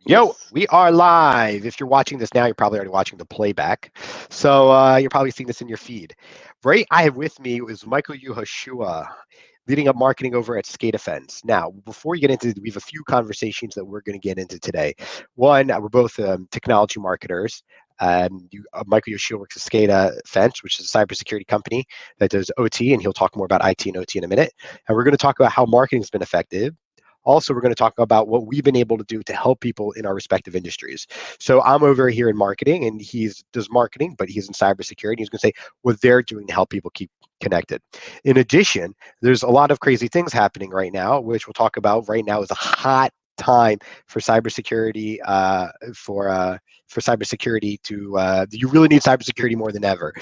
Yo, Yes. we are live. If you're watching this now, you're probably already watching the playback. So you're probably seeing this in your feed. Right, I have with me is Michael Yehoshua, leading up marketing over at SCADAfence. Now, before we get into it, we have a few conversations that we're going to get into today. One, we're both technology marketers. Michael Yehoshua works at SCADAfence, which is a cybersecurity company that does OT, and he'll talk more about IT and OT in a minute. And we're going to talk about how marketing has been effective. Also, we're going to talk about what we've been able to do to help people in our respective industries. So I'm over here in marketing, and he does marketing, but he's in cybersecurity. He's going to say what they're doing to help people keep connected. In addition, there's a lot of crazy things happening right now, which we'll talk about. Right now is a hot time for cybersecurity. For cybersecurity to you really need cybersecurity more than ever.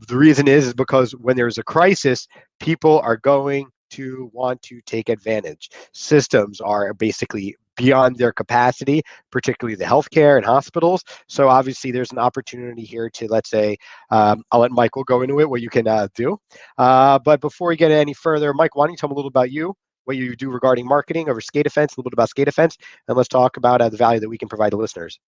The reason is because when there's a crisis, people are going to want to take advantage. Systems are basically beyond their capacity, particularly the healthcare and hospitals. So obviously, there's an opportunity here to, let's say, I'll let Michael go into it, what you can do. But before we get any further, Mike, why don't you tell me a little about you, what you do regarding marketing over SCADAfence, a little bit about SCADAfence, and let's talk about the value that we can provide to listeners.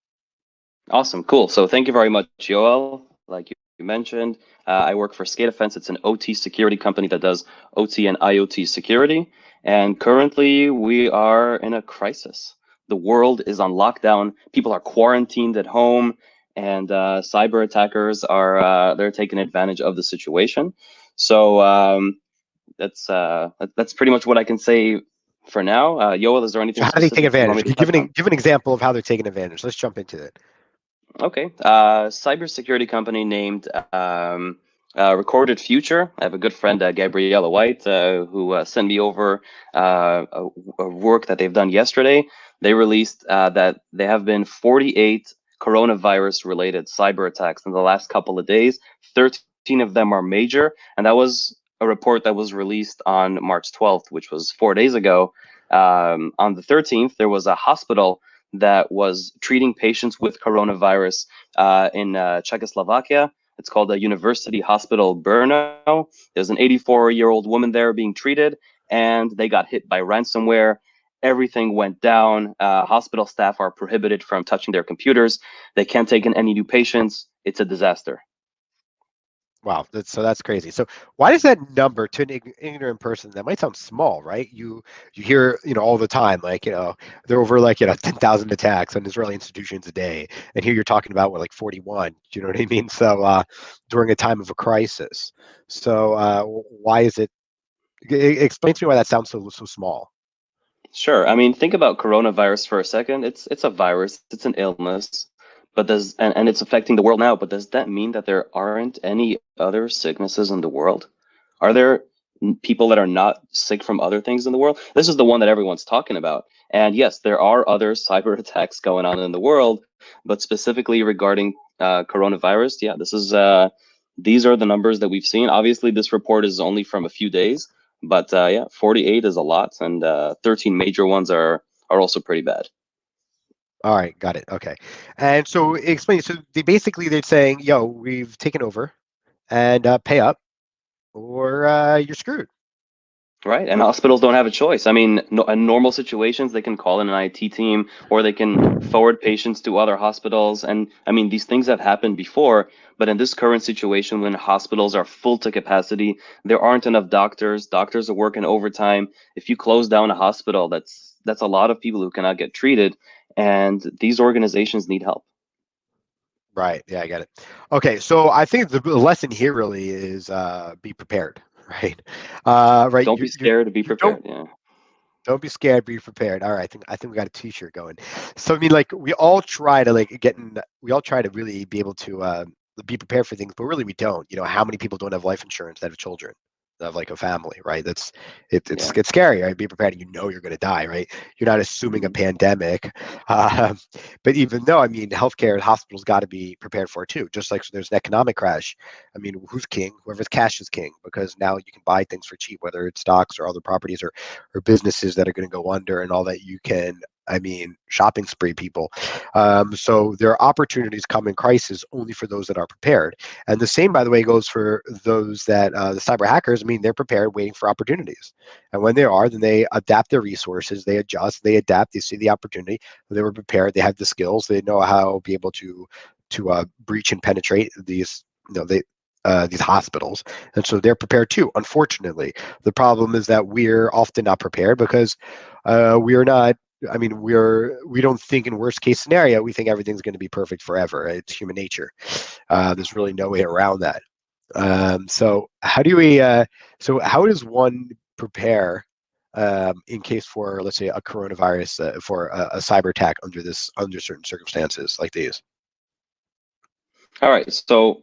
Awesome. Cool. So thank you very much, Joel. Like you mentioned, I work for SCADAfence. It's an OT security company that does OT and IoT security. And currently, we are in a crisis. The world is on lockdown. People are quarantined at home, and cyber attackers are they're taking advantage of the situation. So that's pretty much what I can say for now. Yoel, is there So anything how do they take specific you want advantage? me to Give touch on? give an example of how they're taking advantage. Let's jump into it. Okay. Cybersecurity company named Recorded Future. I have a good friend, Gabriella White, who sent me over a work that they've done yesterday. They released that they have been 48 coronavirus related cyber attacks in the last couple of days. 13 of them are major. And that was a report that was released on March 12th, which was 4 days ago. On the 13th, there was a hospital that was treating patients with coronavirus in Czechoslovakia. It's called the University Hospital Brno. There's an 84-year-old woman there being treated, and they got hit by ransomware. Everything went down. Hospital staff are prohibited from touching their computers. They can't take in any new patients. It's a disaster. Wow, that's crazy. So why does that number to an ignorant person that might sound small, right? You hear all the time like they're over like 10,000 attacks on Israeli institutions a day, and here you're talking about what like 41. Do you know what I mean? So during a time of a crisis, so why is it? Explain to me why that sounds so small. Sure. I mean, think about coronavirus for a second. It's a virus. It's an illness, but and it's affecting the world now. But does that mean that there aren't any other sicknesses in the world? Are there people that are not sick from other things in the world? This is the one that everyone's talking about. And yes, there are other cyber attacks going on in the world, but specifically regarding coronavirus, yeah, these are the numbers that we've seen. Obviously, this report is only from a few days, but yeah, 48 is a lot, and 13 major ones are also pretty bad. All right, got it. Okay, and so explain. So they're saying, "Yo, we've taken over, and pay up, or you're screwed." Right, and hospitals don't have a choice. I mean, no, in normal situations, they can call in an IT team or they can forward patients to other hospitals. And I mean, these things have happened before, but in this current situation, when hospitals are full to capacity, there aren't enough doctors. Doctors are working overtime. If you close down a hospital, that's a lot of people who cannot get treated, and these organizations need help. Right. Yeah, I get it. Okay, so I think the lesson here really is be prepared, right? Right. Don't be scared to be You don't prepared. Yeah. be scared. Be prepared. All right. I think we got a T-shirt going. So I mean, like we all try to we all try to really be able to be prepared for things, but really we don't. How many people don't have life insurance that have children? That have like a family, right? Yeah. It's scary, right? Be prepared. You're going to die, right? You're not assuming a Mhm. pandemic, uh, but even though I mean, healthcare and hospitals got to be prepared for it too. Just like there's an economic crash. I mean, who's king? Whoever's cash is king because now you can buy things for cheap, whether it's stocks or other properties or businesses that are going to go under and all that. You can I mean, shopping spree people. So there are opportunities come in crisis only for those that are prepared. And the same, by the way, goes for those that the cyber hackers. I mean, they're prepared, waiting for opportunities. And when they are, then they adapt their resources, they adjust, they adapt, they see the opportunity. They were prepared, they have the skills, they know how to be able to breach and penetrate these. These hospitals, and so they're prepared too. Unfortunately, the problem is that we're often not prepared because we are not. I mean, we don't think in worst case scenario. We think everything's going to be perfect forever. It's human nature. There's really no way around that. So how do we? So how does one prepare in case for, let's say, a coronavirus, for a cyber attack under certain circumstances like these? All right, so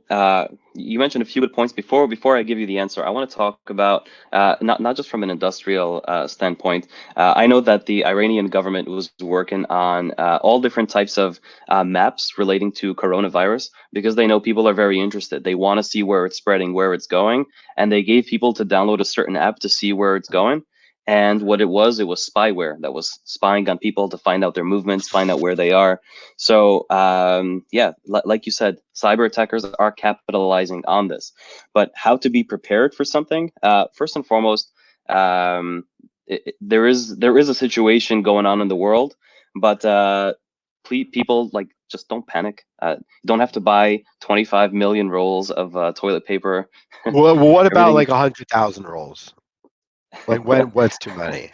you mentioned a few good points before. Before I give you the answer, I want to talk about not just from an industrial standpoint. I know that the Iranian government was working on all different types of maps relating to coronavirus because they know people are very interested. They want to see where it's spreading, where it's going, and they gave people to download a certain app to see where it's going. And what it was spyware that was spying on people to find out their movements, find out where they are. So yeah, like you said, cyber attackers are capitalizing on this. But how to be prepared for something? First and foremost, there is a situation going on in the world, but please, people, like, just don't panic. You don't have to buy 25 million rolls of toilet paper. Well, what about Everything. like 100,000 rolls? Like what's too many?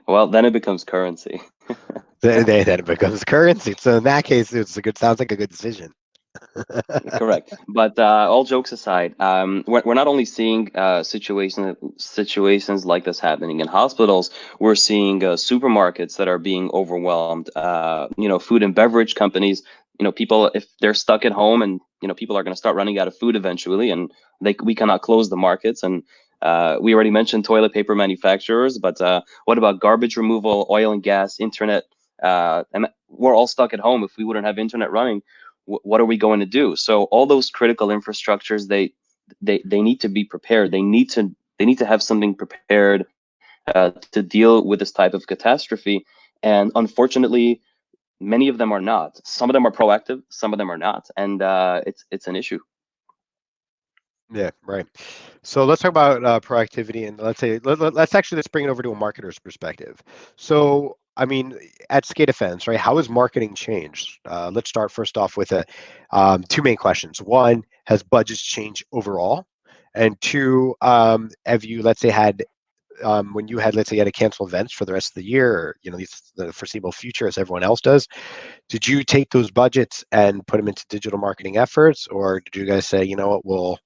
Well, then it becomes currency. Then it becomes currency. So in that case, sounds like a good decision. Correct. But all jokes aside, we're not only seeing situations like this happening in hospitals. We're seeing supermarkets that are being overwhelmed. Food and beverage companies. People, if they're stuck at home, and people are going to start running out of food eventually, and we cannot close the markets. And we already mentioned toilet paper manufacturers, but what about garbage removal, oil and gas, internet? And we're all stuck at home. If we wouldn't have internet running, what are we going to do? So all those critical infrastructures, they need to be prepared. They need to have something prepared to deal with this type of catastrophe. And unfortunately, many of them are not. Some of them are proactive, some of them are not, and it's an issue. Yeah, right. So let's talk about proactivity, and let's bring it over to a marketer's perspective. So I mean, at SCADAfence, right? How has marketing changed? Let's start first off with two main questions. One, has budgets changed overall? And two, have you, let's say, had when you had, let's say, you had to cancel events for the rest of the year, or the foreseeable future, as everyone else does? Did you take those budgets and put them into digital marketing efforts, or did you guys say, you know what, we'll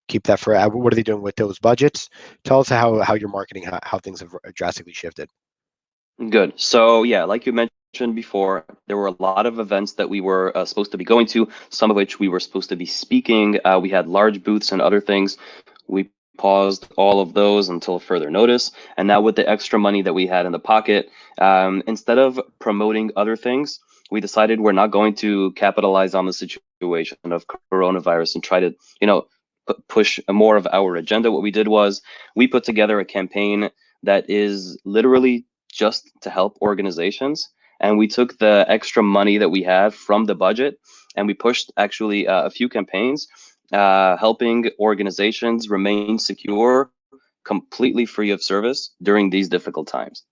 keep that for? What are they doing with those budgets? Tell us how your marketing, how things have drastically shifted. Good. So yeah, like you mentioned before, there were a lot of events that we were supposed to be going to, some of which we were supposed to be speaking. We had large booths and other things. We paused all of those until further notice. And now with the extra money that we had in the pocket, instead of promoting other things, we decided we're not going to capitalize on the situation of coronavirus and try to, push more of our agenda. What we did was we put together a campaign that is literally just to help organizations. And we took the extra money that we had from the budget and we pushed actually a few campaigns helping organizations remain secure, completely free of service during these difficult times.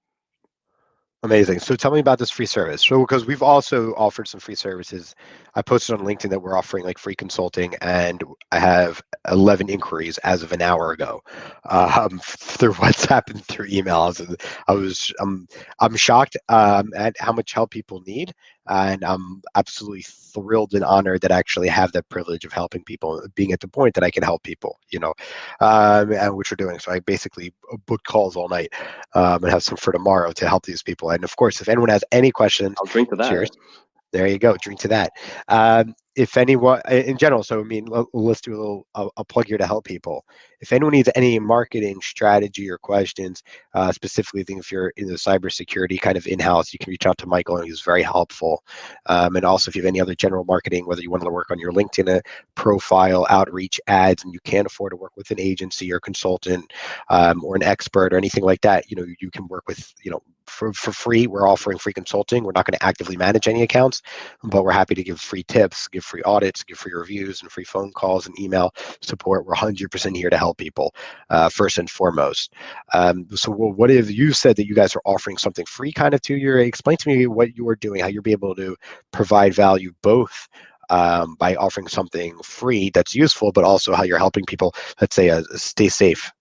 Amazing. So tell me about this free service. So because we've also offered some free services. I posted on LinkedIn that we're offering like free consulting, and I have 11 inquiries as of an hour ago through WhatsApp and through emails. And I'm shocked at how much help people need, and I'm absolutely thrilled and honored that I actually have that privilege of helping people, being at the point that I can help people. And which we're doing. So I basically book calls all night and have some for tomorrow to help these people. And of course, if anyone has any questions, I'll drink to that. cheers. There you go. Drink to that. if anyone in general, so I mean, let's do a little a plug here to help people. If anyone needs any marketing strategy or questions, specifically, think if you're in the cybersecurity kind of in-house, you can reach out to Michael, and he's very helpful. And also, if you have any other general marketing, whether you want to work on your LinkedIn profile, outreach, ads, and you can't afford to work with an agency or consultant or an expert or anything like that, you can work with, for free. We're offering free consulting. We're not going to actively manage any accounts, but we're happy to give free tips, give free audits, give free reviews, and free phone calls and email support. We're 100% here to help people, first and foremost. So what have you said that you guys are offering something free kind of to your, explain to me what you are doing, how you'll be able to provide value both by offering something free that's useful, but also how you're helping people, let's say, stay safe.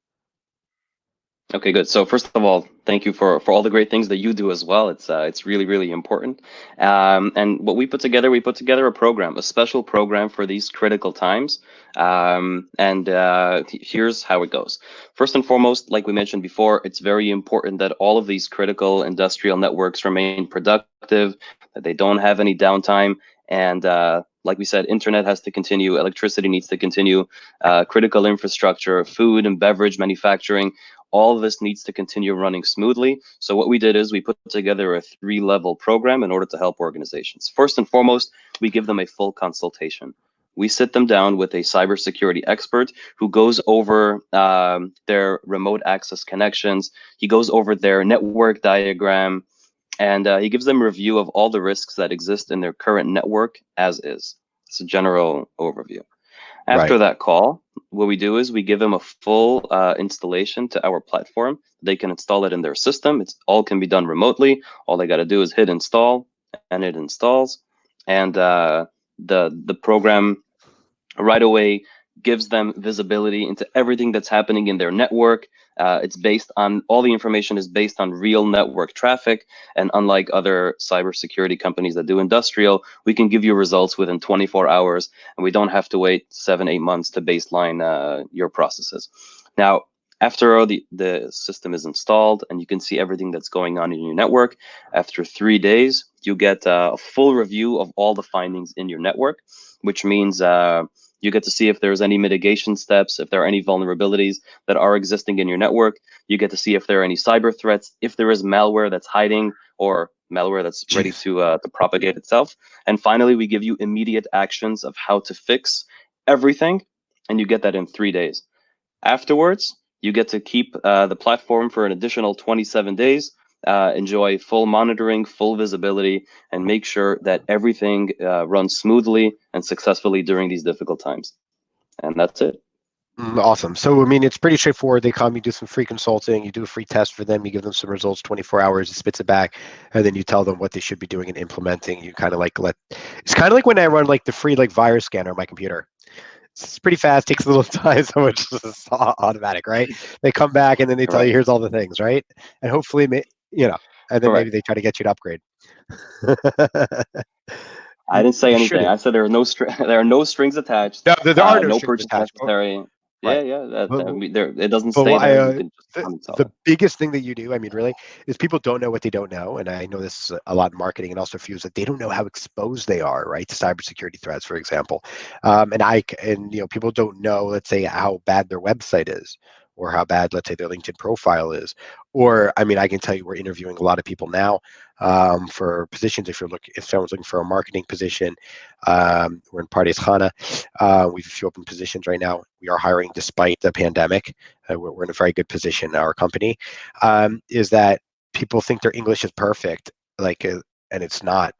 Okay, good. So first of all, thank you for all the great things that you do as well. It's really, really important. And what we put together a program, a special program for these critical times. Here's how it goes. First and foremost, like we mentioned before, it's very important that all of these critical industrial networks remain productive, that they don't have any downtime. And like we said, internet has to continue, electricity needs to continue, critical infrastructure, food and beverage manufacturing, all of this needs to continue running smoothly. So what we did is we put together a 3-level program in order to help organizations. First and foremost, we give them a full consultation. We sit them down with a cybersecurity expert who goes over their remote access connections. He goes over their network diagram, and he gives them a review of all the risks that exist in their current network as is. It's a general overview. After Right. that call, what we do is we give them a full installation to our platform. They can install it in their system. It's all can be done remotely. All they got to do is hit install, and it installs. And the program right away gives them visibility into everything that's happening in their network. It's based on, all the information is based on real network traffic. And unlike other cybersecurity companies that do industrial, we can give you results within 24 hours, and we don't have to wait 7-8 months to baseline your processes. Now, after all the system is installed and you can see everything that's going on in your network, after 3 days, you get a full review of all the findings in your network, which means you get to see if there's any mitigation steps, if there are any vulnerabilities that are existing in your network. You get to see if there are any cyber threats, if there is malware that's hiding or malware that's ready to propagate itself. And finally, we give you immediate actions of how to fix everything, and you get that in 3 days. Afterwards, you get to keep the platform for an additional 27 days, enjoy full monitoring, full visibility, and make sure that everything runs smoothly and successfully during these difficult times. And that's it. Awesome. So, I mean, it's pretty straightforward. They come, you do some free consulting, you do a free test for them, you give them some results, 24 hours, it spits it back, and then you tell them what they should be doing and implementing. You kind of like it's kind of like when I run like the free like virus scanner on my computer. It's pretty fast, takes a little time, so it's just automatic, right? They come back and then they tell you, here's all the things, right? And hopefully, and then maybe they try to get you to upgrade. I didn't say You anything. shouldn't. I said there are no there are no strings attached. No, there are no No strings purchase attached. necessary. Right. Yeah. But, It doesn't but stay what there. You can just uninstall the it. biggest thing that you do, I mean, really, is people don't know what they don't know, and I know this a lot in marketing and also feels that they don't know how exposed they are, right, to cybersecurity threats, for example. And people don't know, let's say, how bad their website is, or how bad, let's say, their LinkedIn profile is. Or, I mean, I can tell you, we're interviewing a lot of people now for positions. If someone's looking for a marketing position, we're in Pardes Khana. We have a few open positions right now. We are hiring despite the pandemic. We're in a very good position in our company. Is that people think their English is perfect, and it's not.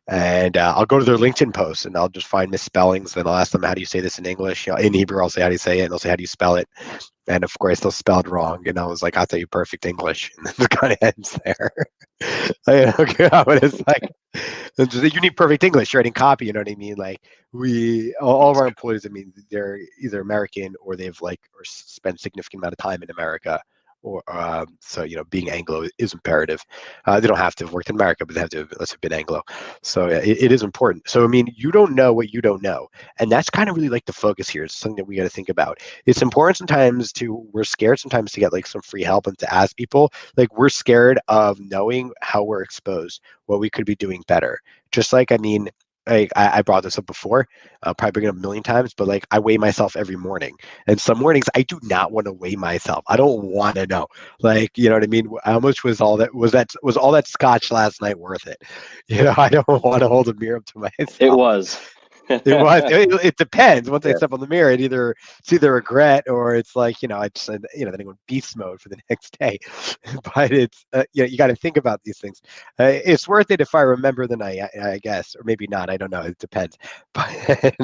And I'll go to their LinkedIn posts and I'll just find misspellings. Then I'll ask them, how do you say this in English? In Hebrew, I'll say, how do you say it? And they'll say, how do you spell it? And of course, they'll spell it wrong. And I was like, I'll tell you perfect English. And then it kind of ends there. Okay, but it's like, you need perfect English, writing copy, you know what I mean? Like, all of our employees, I mean, they're either American or they've or spent significant amount of time in America. Or so being Anglo is imperative. They don't have to have worked in America, but they have to have been Anglo. So it is important. So I mean, you don't know what you don't know, and that's kind of really like the focus here. It's something that we got to think about. It's important sometimes we're scared sometimes to get like some free help and to ask people. Like, we're scared of knowing how we're exposed, what we could be doing better. Just like, I mean, I brought this up before, probably bring it up a million times, but like I weigh myself every morning, and some mornings I do not want to weigh myself. I don't want to know, like, you know what I mean? How much was all that scotch last night worth it? You know, I don't want to hold a mirror up to It myself. was. It was. It depends. Once I Yeah. step on the mirror, it's either regret or it's like, it's then I go beast mode for the next day. But it's you got to think about these things. It's worth it if I remember the night, I guess, or maybe not. I don't know. It depends. But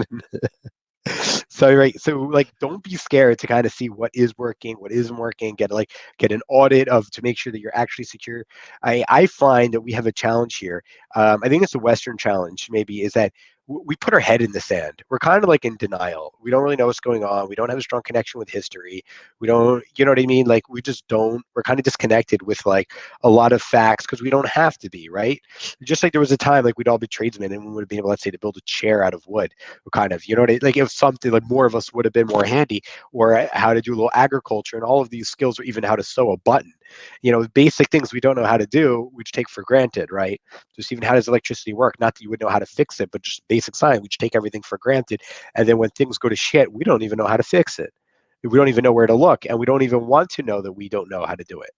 so right, so like don't be scared to kind of see what is working, what isn't working, get an audit of to make sure that you're actually secure. I find that we have a challenge here. I think it's a Western challenge, maybe, is that we put our head in the sand. We're kind of like in denial. We don't really know what's going on. We don't have a strong connection with history. We don't, you know what I mean? Like we just don't, we're kind of disconnected with like a lot of facts because we don't have to be, right? Just like there was a time like we'd all be tradesmen and we would have been able, let's say, to build a chair out of wood, or kind of, you know what I mean? Like if something like more of us would have been more handy, or how to do a little agriculture and all of these skills, or even how to sew a button, basic things we don't know how to do, we just take for granted, right? Just even how does electricity work? Not that you would know how to fix it, but just basic science, we just take everything for granted. And then when things go to shit, we don't even know how to fix it. We don't even know where to look, and we don't even want to know that we don't know how to do it,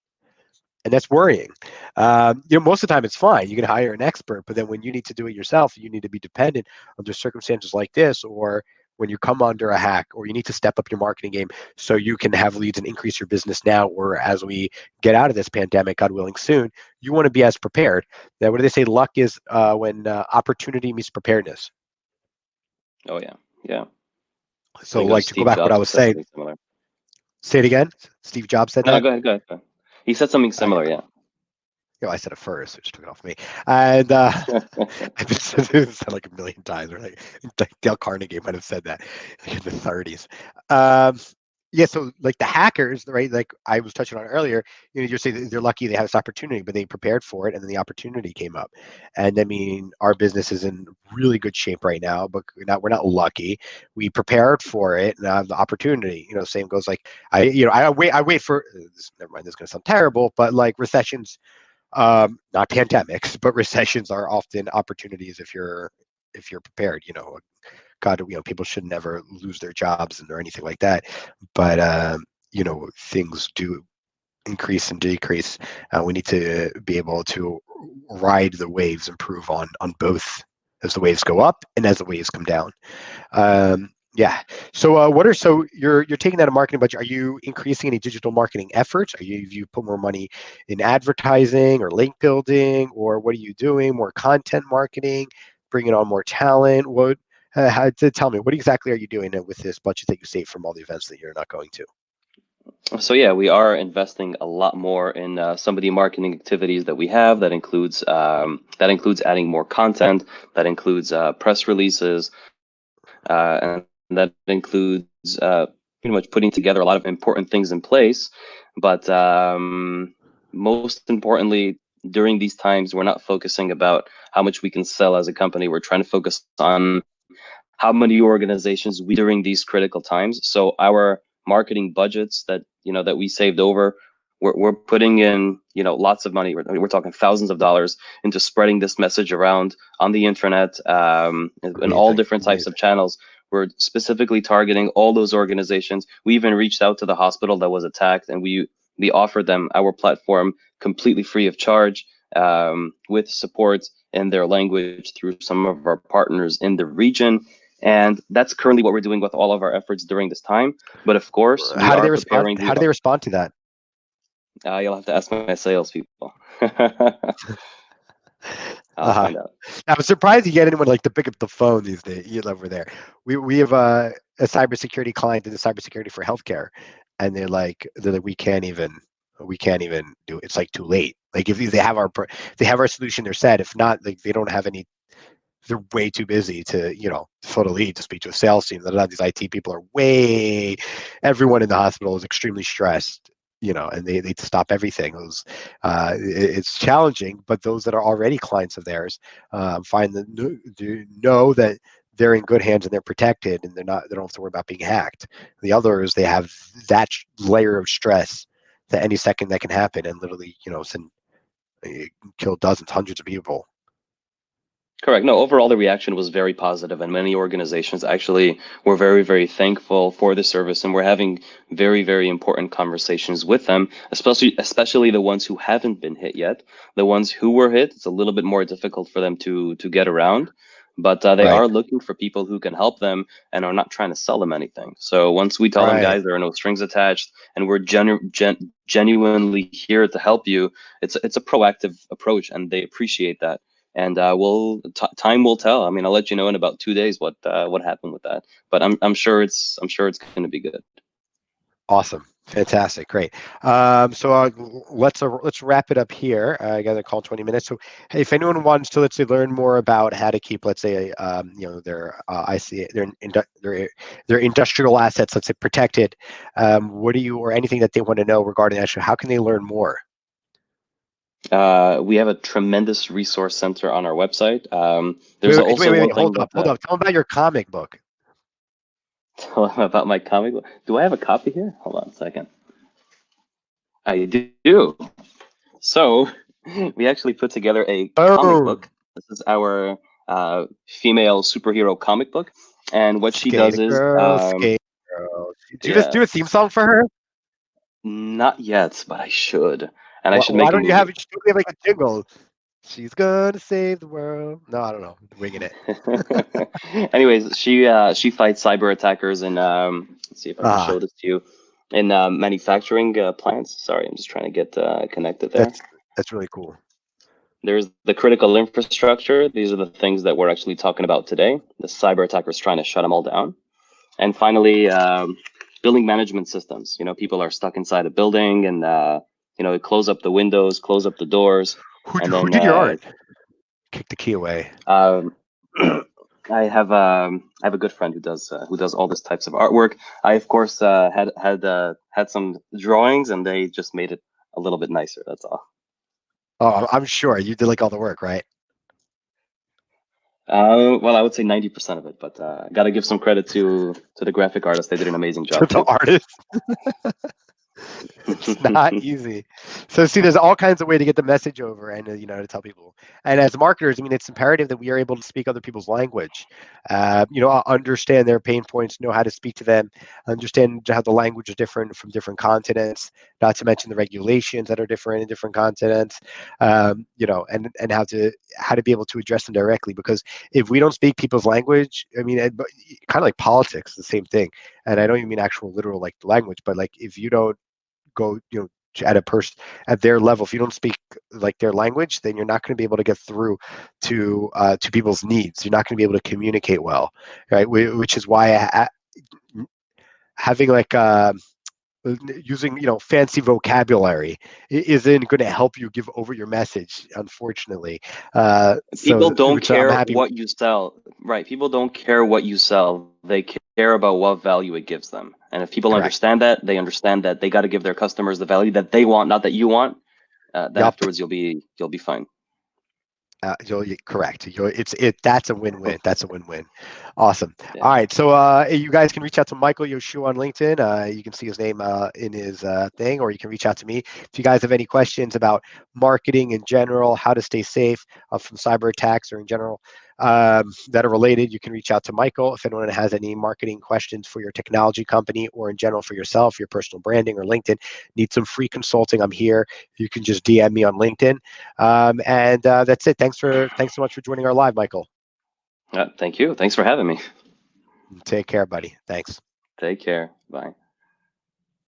and that's worrying. Most of the time it's fine. You can hire an expert, but then when you need to do it yourself, you need to be dependent under circumstances like this, or when you come under a hack, or you need to step up your marketing game so you can have leads and increase your business now, or as we get out of this pandemic, God willing, soon, you want to be as prepared. Now, what do they say? Luck is when opportunity meets preparedness. Oh yeah. Yeah. I So, think it was like to go Steve back what Jobs I who was said saying, something similar. say it again. Steve Jobs said No, that. go ahead. Go ahead. Go ahead. He said something similar. Yeah. I said it first, which took it off me. And I've been said like a million times, or like Dale Carnegie might have said that in the 30s. Um, yeah, so like the hackers, right? Like I was touching on earlier, you're saying they're lucky they have this opportunity, but they prepared for it, and then the opportunity came up. And I mean, our business is in really good shape right now, but we're not lucky. We prepared for it, and the opportunity. Same goes like I wait for. Never mind, this is gonna sound terrible, but like recessions, not pandemics, but recessions are often opportunities if you're prepared. God, people should never lose their jobs or anything like that, but things do increase and decrease. We need to be able to ride the waves, improve on both as the waves go up and as the waves come down. Yeah. So you're taking that a marketing budget. Are you increasing any digital marketing efforts? You put more money in advertising or link building, or what are you doing? More content marketing, bringing on more talent? Tell me, what exactly are you doing with this budget that you save from all the events that you're not going to? So yeah, we are investing a lot more in some of the marketing activities that we have. That includes adding more content. That includes press releases, and that includes pretty much putting together a lot of important things in place. But most importantly, during these times, we're not focusing about how much we can sell as a company. We're trying to focus on how many organizations we during these critical times. So our marketing budgets that we saved over, we're putting in lots of money. We're talking thousands of dollars into spreading this message around on the internet, in all Amazing, different types of amazing. channels. We're specifically targeting all those organizations. We even reached out to the hospital that was attacked, and we offered them our platform completely free of charge, with support in their language through some of our partners in the region. And that's currently what we're doing with all of our efforts during this time. But of course, we How do they are respond? preparing. How do they respond to that? You'll have to ask my salespeople. I'll Uh, find out. I'm surprised you get anyone like to pick up the phone these days. You over there. We have a cybersecurity client in the cybersecurity for healthcare, and they're like we can't even do it. It's like too late. Like if they have our solution, they're set. If not, like they don't have any. They're way too busy to fill a lead to speak to a sales team. A lot of these IT people are way. Everyone in the hospital is extremely stressed. And they stop everything. It's challenging, but those that are already clients of theirs find that know that they're in good hands and they're protected, and they don't have to worry about being hacked. The others, they have that layer of stress that any second that can happen, and literally kill dozens, hundreds of people. Correct. No, overall the reaction was very positive, and many organizations actually were very, very thankful for the service, and we're having very, very important conversations with them, especially the ones who haven't been hit yet. The ones who were hit, it's a little bit more difficult for them to get around, but they Right. are looking for people who can help them and are not trying to sell them anything. So once we tell them, Right. guys, there are no strings attached, and we're genuinely here to help you, it's a proactive approach, and they appreciate that. And time will tell. I mean, I'll let you know in about 2 days what happened with that. But I'm sure it's going to be good. Awesome. Fantastic. Great. So let's wrap it up here. I got a call 20 minutes. So hey, if anyone wants to, let's say, learn more about how to keep, let's say, their their industrial assets, let's say, protected, what do you, or anything that they want to know regarding that, how can they learn more? We have a tremendous resource center on our website. There's Wait, also one thing hold up. Tell them about your comic book. Tell them about my comic book. Do I have a copy here? Hold on a second. I do. So we actually put together a comic book. This is our female superhero comic book, and what she does is Skate Girl. Do you just do a theme song for her? Not yet, but I should. And I should Why make a don't you movie. have like a jingle? She's gonna save the world. No, I don't know. Winging it. Anyways, she fights cyber attackers in let's see if I can show this to you, in manufacturing plants. Sorry, I'm just trying to get connected there. That's really cool. There's the critical infrastructure. These are the things that we're actually talking about today. The cyber attackers trying to shut them all down. And finally, building management systems. You know, people are stuck inside a building, and close up the windows, close up the doors. Who did your art? Kick the key away. I have a good friend who does all this types of artwork. I of course had some drawings, and they just made it a little bit nicer. That's all. Oh, I'm sure you did like all the work, right? Well, I would say 90% of it, but I got to give some credit to the graphic artist. They did an amazing job. To the artist. It's not easy. So see, there's all kinds of way to get the message over, and to tell people. And as marketers, I mean, it's imperative that we are able to speak other people's language. Understand their pain points, know how to speak to them, understand how the language is different from different continents. Not to mention the regulations that are different in different continents. And how to be able to address them directly. Because if we don't speak people's language, I mean, kind of like politics, the same thing. And I don't even mean actual literal like language, but like if you don't go at a person at their level, if you don't speak like their language, then you're not going to be able to get through to people's needs. You're not going to be able to communicate well, right? Which is why having like using fancy vocabulary isn't going to help you give over your message, unfortunately. People don't care what you sell, right? People don't care what you sell. They care about what value it gives them. And if people understand that, they understand that they got to give their customers the value that they want, not that you want. Then afterwards, you'll be fine. Correct. That's a win-win. That's a win-win. Awesome. Yeah. All right. So you guys can reach out to Michael Yehoshua on LinkedIn. You can see his name in his thing, or you can reach out to me. If you guys have any questions about marketing in general, how to stay safe from cyber attacks or in general that are related, you can reach out to Michael. If anyone has any marketing questions for your technology company or in general for yourself, your personal branding or LinkedIn, need some free consulting, I'm here. You can just DM me on LinkedIn. And that's it. Thanks so much for joining our live, Michael. Thank you. Thanks for having me. Take care, buddy. Thanks. Take care. Bye.